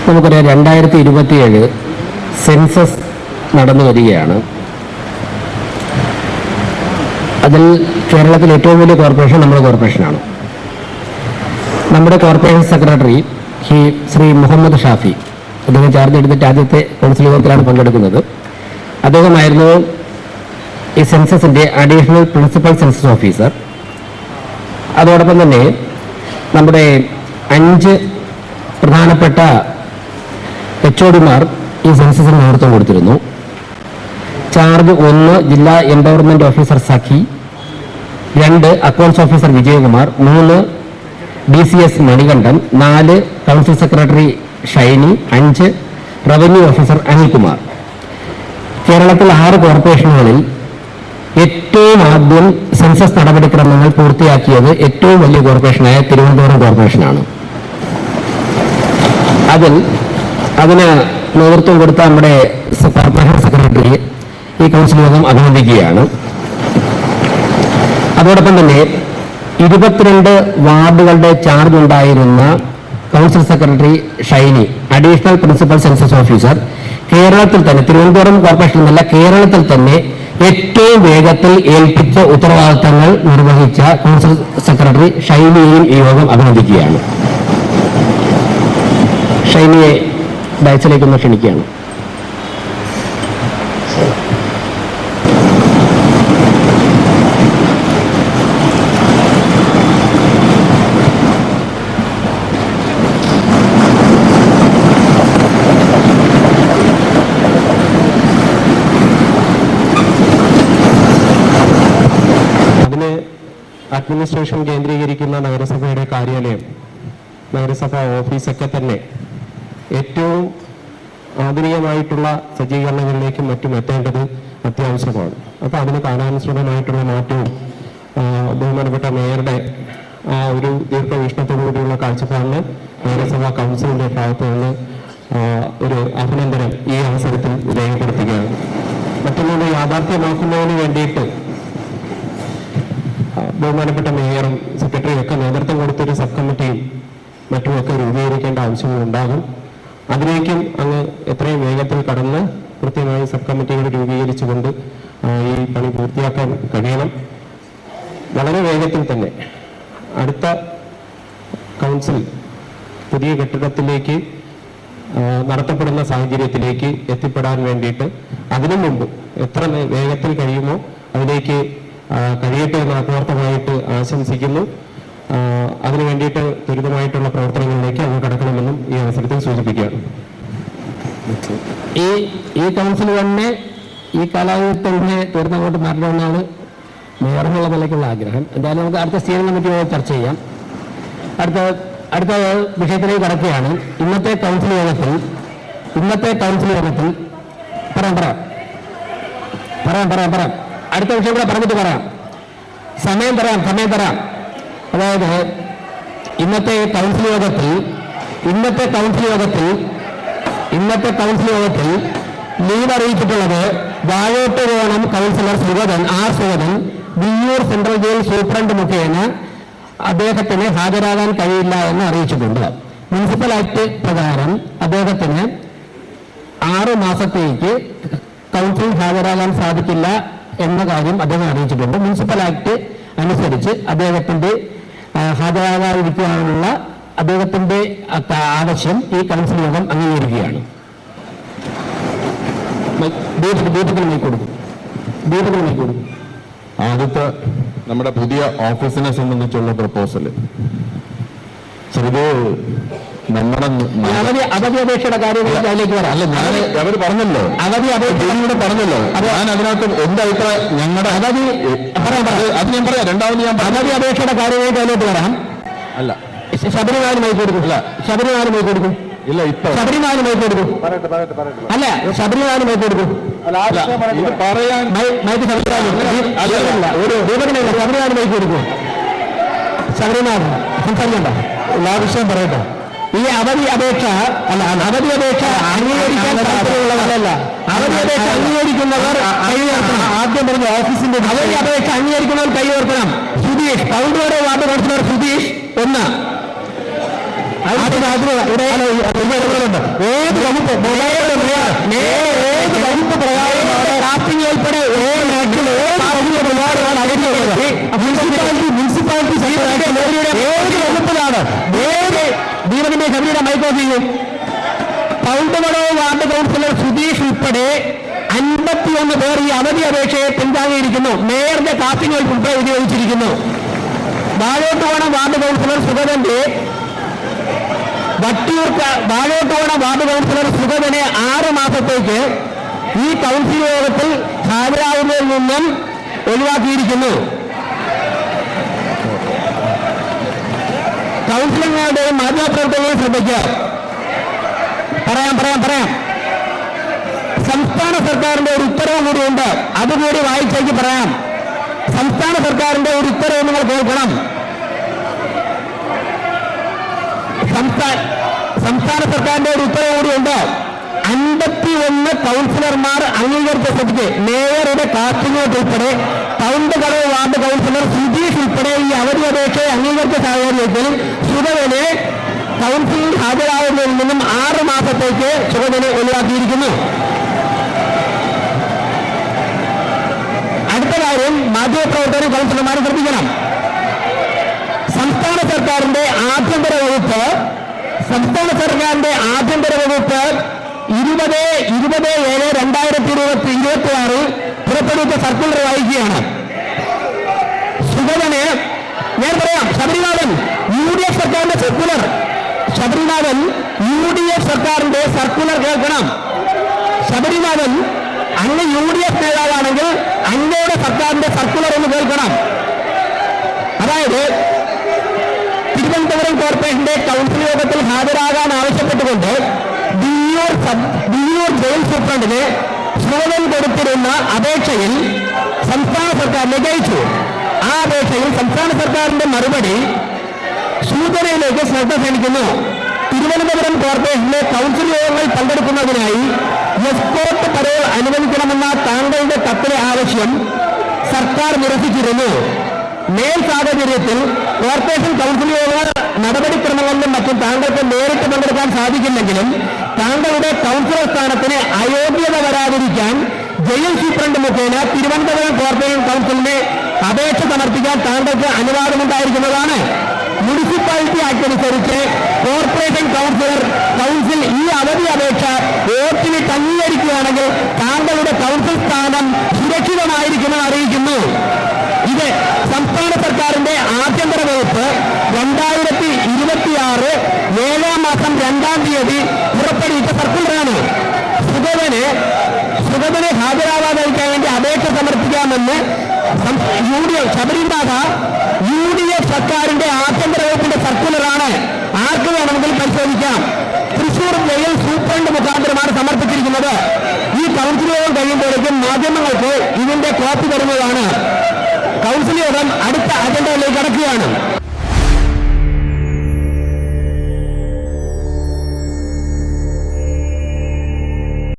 നമുക്കറിയാം 2027 സെൻസസ് നടന്നു വരികയാണ്. അതിൽ കേരളത്തിൽ ഏറ്റവും വലിയ കോർപ്പറേഷൻ നമ്മുടെ കോർപ്പറേഷനാണ്. നമ്മുടെ കോർപ്പറേഷൻ സെക്രട്ടറി ശ്രീ മുഹമ്മദ് ഷാഫി, അദ്ദേഹം ചാർജ് എടുത്തിട്ട് ആദ്യത്തെ കൗൺസിൽ യോഗത്തിലാണ് പങ്കെടുക്കുന്നത്. അദ്ദേഹമായിരുന്നു ഈ സെൻസസിൻ്റെ അഡീഷണൽ പ്രിൻസിപ്പൽ സെൻസസ് ഓഫീസർ. അതോടൊപ്പം തന്നെ നമ്മുടെ 5 പ്രധാനപ്പെട്ട HODമാർ ഈ സെൻസസിന് നേതൃത്വം കൊടുത്തിരുന്നു. ചാർജ് 1 ജില്ലാ എംപവർമെന്റ് ഓഫീസർ സഖി, 2 accounts officer Vijayakumar, 3 DCS Manikandan, 4 council secretary Shiny, 5 revenue officer Anilkumar. കേരളത്തിൽ 6 കോർപ്പറേഷനുകളിൽ ഏറ്റവും ആദ്യം സെൻസസ് നടപടിക്രമങ്ങൾ പൂർത്തിയാക്കിയത് ഏറ്റവും വലിയ കോർപ്പറേഷനായ തിരുവനന്തപുരം കോർപ്പറേഷനാണ്. അതിന് നേതൃത്വം കൊടുത്ത നമ്മുടെ കോർപ്പറേഷൻ സെക്രട്ടറി ഈ കൗൺസിൽ യോഗം അഭിനന്ദിക്കുകയാണ്. അതോടൊപ്പം തന്നെ 22 വാർഡുകളുടെ ചാർജ് ഉണ്ടായിരുന്ന council secretary Shiny, additional principal census officer, കേരളത്തിൽ തന്നെ, തിരുവനന്തപുരം കോർപ്പറേഷൻ എന്നല്ല, കേരളത്തിൽ തന്നെ ഏറ്റവും വേഗത്തിൽ ഏൽപ്പിച്ച ഉത്തരവാദിത്തങ്ങൾ നിർവഹിച്ച കൗൺസിൽ സെക്രട്ടറി ഷൈനിയെയും ഈ യോഗം അഭിനന്ദിക്കുകയാണ്. ഷൈനിയെ ഡയസിലേക്കൊന്ന് ക്ഷണിക്കുകയാണ്. അഡ്മിനിസ്ട്രേഷൻ കേന്ദ്രീകരിക്കുന്ന നഗരസഭയുടെ കാര്യാലയം, നഗരസഭാ ഓഫീസൊക്കെ തന്നെ ഏറ്റവും ആധുനികമായിട്ടുള്ള സജ്ജീകരണങ്ങളിലേക്കും മറ്റും എത്തേണ്ടത് അത്യാവശ്യമാണ്. അപ്പോൾ അതിന് കാലാനുസൃതമായിട്ടുള്ള മാറ്റവും ബഹുമാനപ്പെട്ട മേയറുടെ ആ ഒരു ദീർഘവീക്ഷണത്തോടുകൂടിയുള്ള കാഴ്ചപ്പാടിന് നഗരസഭാ കൗൺസിലിൻ്റെ ഭാഗത്ത് നിന്ന് ഒരു അഭിനന്ദനം ഈ അവസരത്തിൽ രേഖപ്പെടുത്തുകയാണ്. മറ്റൊന്നുകൂടി യാഥാർത്ഥ്യമാക്കുന്നതിന് വേണ്ടിയിട്ട് ബഹുമാനപ്പെട്ട മേയറും സെക്രട്ടറിയും ഒക്കെ നേതൃത്വം കൊടുത്തൊരു സബ് കമ്മിറ്റിയും മറ്റുമൊക്കെ രൂപീകരിക്കേണ്ട ആവശ്യങ്ങളുണ്ടാകും. അതിലേക്കും അങ്ങ് എത്രയും വേഗത്തിൽ കടന്ന് കൃത്യമായി സബ് കമ്മിറ്റികൾ രൂപീകരിച്ചുകൊണ്ട് ഈ പണി പൂർത്തിയാക്കാൻ കഴിയണം. വളരെ വേഗത്തിൽ തന്നെ അടുത്ത കൗൺസിൽ പുതിയ കെട്ടിടത്തിലേക്ക് നടത്തപ്പെടുന്ന സാഹചര്യത്തിലേക്ക് എത്തിപ്പെടാൻ വേണ്ടിയിട്ട് അതിനു മുമ്പ് എത്ര വേഗത്തിൽ കഴിയുമോ അതിലേക്ക് കഴിയട്ടെ എന്ന് ആത്മാർത്ഥമായിട്ട് ആശംസിക്കുന്നു. അതിനു വേണ്ടിയിട്ട് ത്വരിതമായിട്ടുള്ള പ്രവർത്തനങ്ങളിലേക്ക് അങ്ങ് കടക്കണമെന്നും ഈ അവസരത്തിൽ സൂചിപ്പിക്കുകയാണ്. ഈ കൗൺസിൽ തന്നെ ഈ കാലാവസ്ഥയെ തീർന്നങ്ങോട്ട് മാറണമെന്നാണ് മേയറിനുള്ള നിലയ്ക്കുള്ള ആഗ്രഹം. എന്തായാലും നമുക്ക് അടുത്ത സ്റ്റിയറിംഗ് കമ്മിറ്റിയോട് ചർച്ച ചെയ്യാം. അടുത്ത വിഷയത്തിലേക്ക് കടക്കുകയാണ്. ഇന്നത്തെ കൗൺസിൽ യോഗത്തിൽ പറയാം അടുത്ത വിഷയം കൂടെ പറഞ്ഞിട്ട് പറയാം. സമയം തരാം. അതായത് ഇന്നത്തെ കൗൺസിൽ യോഗത്തിൽ ലീവ് അറിയിച്ചിട്ടുള്ളത് Vazhottukonam councillor Sugathan Viyyur central jail superintendent മുഖേന അദ്ദേഹത്തിന് ഹാജരാകാൻ കഴിയില്ല എന്ന് അറിയിച്ചിട്ടുണ്ട്. മുനിസിപ്പൽ ആക്ട് പ്രകാരം അദ്ദേഹത്തിന് 6 മാസത്തേക്ക് കൗൺസിൽ ഹാജരാകാൻ സാധിക്കില്ല എന്ന കാര്യം അദ്ദേഹം അറിയിച്ചിട്ടുണ്ട്. മുനിസിപ്പൽ ആക്ട് അനുസരിച്ച് അദ്ദേഹത്തിന്റെ ഹാജരാകാതിരിക്കാനുള്ള അദ്ദേഹത്തിന്റെ ആവശ്യം ഈ കൗൺസിൽ യോഗം അംഗീകരിക്കുകയാണ്. ആദ്യത്തെ നമ്മുടെ പുതിയ ഓഫീസിനെ സംബന്ധിച്ചുള്ള പ്രപ്പോസൽ ഇത് നമ്മുടെ അവധി അപേക്ഷയുടെ കാര്യങ്ങളിലേക്ക് അതിലേക്ക് വരാം. അല്ല, അവർ പറഞ്ഞല്ലോ അവധി അപേക്ഷ പറഞ്ഞല്ലോ. ഞാൻ അതിനകത്ത് എന്റെ അഭിപ്രായം ഞങ്ങളുടെ അത് ഞാൻ പറയാം. രണ്ടാമത് ഞാൻ അവധി അപേക്ഷയുടെ കാര്യങ്ങൾക്ക് അതിലേക്ക് വരാം. അല്ല, ശബരിമല മൈക്ക് കൊടുക്കും. ഇല്ല, ഇപ്പൊ ശബരിമല മൈക്ക് കൊടുക്കും. അല്ല, ശബരിമല മൈക്ക് കൊടുക്കും. ഇത് പറയാൻ മൈക്ക് ശബരിമല മൈക്ക് കൊടുക്കും. ശബരിമല സംസാരിക്കണ്ട, എല്ലാ വിഷയം പറയട്ടെ. ഈ അവധി അപേക്ഷ അംഗീകരിക്കാൻ താല്പര്യമുള്ളവരല്ല. അവധി അപേക്ഷ അംഗീകരിക്കുന്നവർ കൈ ഉയർത്തണം. ആദ്യം പറഞ്ഞ ഓഫീസിന്റെ അവധി അപേക്ഷ അംഗീകരിക്കുന്നവർ കൈ ഉയർത്തണം. സുധീഷ്, കൗണ്ടോടെ വാർഡ് കൗൺസിലർ സുധീഷ് 1. ഏത് വകുപ്പ് പ്രകാരമാണ് കാപ്പിംഗ് ഉൾപ്പെടെ മുനിസിപ്പാലിറ്റി ഏത് വകുപ്പിലാണ് ദീപകിന്റെ ശബരിയുടെ മൈക്കോ ചെയ്യും. പൗണ്ടുമടവ് വാർഡ് കൗൺസിലർ സുധീഷ് ഉൾപ്പെടെ 51 പേർ ഈ അവധി അപേക്ഷയെ പിന്താങ്ങിയിരിക്കുന്നു. മേയറുടെ കാപ്പിംഗ് ഉൾപ്പെടെ ഉപയോഗിച്ചിരിക്കുന്നു. വാഴോട്ടുകോണം വാർഡ് കൗൺസിലർ സുഗതന്റെ വാഴോട്ടുകോണം വാർഡ് കൗൺസിലർ സുഗതനെ 6 മാസത്തേക്ക് ഈ കൗൺസിൽ യോഗത്തിൽ ഹാജരാകുന്നതിൽ നിന്നും ഒഴിവാക്കിയിരിക്കുന്നു. കൗൺസിലറുടെയും മാധ്യമപ്രവർത്തകരെയും ശ്രദ്ധിക്കുക. പറയാം. സംസ്ഥാന സർക്കാരിന്റെ ഒരു ഉത്തരവ് കൂടിയുണ്ട്, അതുകൂടി വായിച്ചേക്ക് പറയാം. സംസ്ഥാന സർക്കാരിന്റെ ഒരു ഉത്തരവ് നിങ്ങൾ കേൾക്കണം. സംസ്ഥാന സർക്കാരിന്റെ ഒരു ഉത്തരവ് കൂടിയുണ്ട്. 51 കൗൺസിലർമാർ അംഗീകരിച്ച സ്ഥിതിക്ക് മേയറുടെ കാത്തിങ്ങോട്ട് ഉൾപ്പെടെ പൗണ്ടുകടവ് വാർഡ് കൗൺസിലർ സുധീഷ് ഉൾപ്പെടെ ഈ അവധി അപേക്ഷയെ അംഗീകരിച്ച സാഹചര്യത്തിൽ സുഗതനെ കൗൺസിലിൽ ഹാജരാകുന്നതിൽ നിന്നും 6 മാസത്തേക്ക് സുഗതനെ ഒഴിവാക്കിയിരിക്കുന്നു. അടുത്ത കാര്യം മാധ്യമപ്രവർത്തകരും കൗൺസിലർമാരും ശ്രദ്ധിക്കണം. സംസ്ഥാന സർക്കാരിന്റെ ആഭ്യന്തര വകുപ്പ് 20/7/2026 പുറപ്പെടുവിച്ച സർക്കുലർ വായിക്കുകയാണ്. സുഗതന് ഞാൻ പറയാം, ശബരിനാഥൻ UDF സർക്കാരിന്റെ സർക്കുലർ കേൾക്കണം. ശബരിനാഥൻ അങ്ങ് UDF നേതാവാണെങ്കിൽ അങ്ങയുടെ സർക്കാരിന്റെ സർക്കുലർ ഒന്ന് കേൾക്കണം. അതായത് തിരുവനന്തപുരം കോർപ്പറേഷന്റെ കൗൺസിൽ യോഗത്തിൽ ഹാജരാകാൻ ആവശ്യപ്പെട്ടുകൊണ്ട് വിയ്യൂർ ജയിൽ സൂപ്രണ്ടിന് സുഗതൻ കൊടുത്തിരുന്ന അപേക്ഷയിൽ സംസ്ഥാന സർക്കാർ നിഗയിച്ചു. ആ അപേക്ഷയിൽ സംസ്ഥാന സർക്കാരിന്റെ മറുപടി സൂചനയിലേക്ക് ശ്രദ്ധ ക്ഷണിക്കുന്നു. തിരുവനന്തപുരം കോർപ്പറേഷനിലെ കൗൺസിൽ യോഗങ്ങളിൽ പങ്കെടുക്കുന്നതിനായി എസ്കോർട്ട് പരോൾ അനുവദിക്കണമെന്ന താങ്കളുടെ കത്തിലെ ആവശ്യം സർക്കാർ നിരസിച്ചിരുന്നു. മേൽ സാഹചര്യത്തിൽ കോർപ്പറേഷൻ കൗൺസിൽ യോഗ നടപടിക്രമങ്ങളിലും മറ്റും താങ്കൾക്ക് നേരിട്ട് പങ്കെടുക്കാൻ സാധിക്കില്ലെങ്കിലും താങ്കളുടെ കൗൺസിലർ സ്ഥാനത്തിന് അയോഗ്യത വരാതിരിക്കാൻ ജയിൽ സൂപ്രണ്ട് മുഖേന തിരുവനന്തപുരം കോർപ്പറേഷൻ കൗൺസിലിന് അപേക്ഷ സമർപ്പിക്കാൻ താങ്കൾക്ക് അനുവാദമുണ്ടായിരിക്കുന്നതാണ്. മുനിസിപ്പാലിറ്റി ആക്ട് അനുസരിച്ച് കോർപ്പറേഷൻ കൗൺസിൽ ഈ അവധി അപേക്ഷ വോട്ടിന് അംഗീകരിക്കുകയാണെങ്കിൽ താങ്കളുടെ കൗൺസിൽ സ്ഥാനം സുരക്ഷിതമായിരിക്കുമെന്ന് അറിയിക്കുന്നു. ഇത് സംസ്ഥാന സർക്കാരിന്റെ ആഭ്യന്തര വകുപ്പ് 2026 7-ാം മാസം 2-ാം തീയതി പുറപ്പെടുവിച്ച സർക്കുലറാണ്. സുഗതനെ ഹാജരാവാതിരിക്കാൻ വേണ്ടി അപേക്ഷ സമർപ്പിക്കാമെന്ന് ശബരിനാഥ UDF സർക്കാരിന്റെ ആഭ്യന്തര വകുപ്പിന്റെ സർക്കുലറാണ്. ആർക്ക് വേണമെങ്കിലും പരിശോധിക്കാം. തൃശൂർ ജയിൽ സൂപ്രണ്ട് മുഖാന്തരമാണ് സമർപ്പിച്ചിരിക്കുന്നത്. ഈ കൗൺസിൽ യോഗം കഴിയുമ്പോഴേക്കും മാധ്യമങ്ങൾക്ക് ഇതിന്റെ കോപ്പി തരുന്നതാണ്. കൗൺസിൽ യോഗം അടുത്ത അജണ്ടയിലേക്ക് കടക്കുകയാണ്.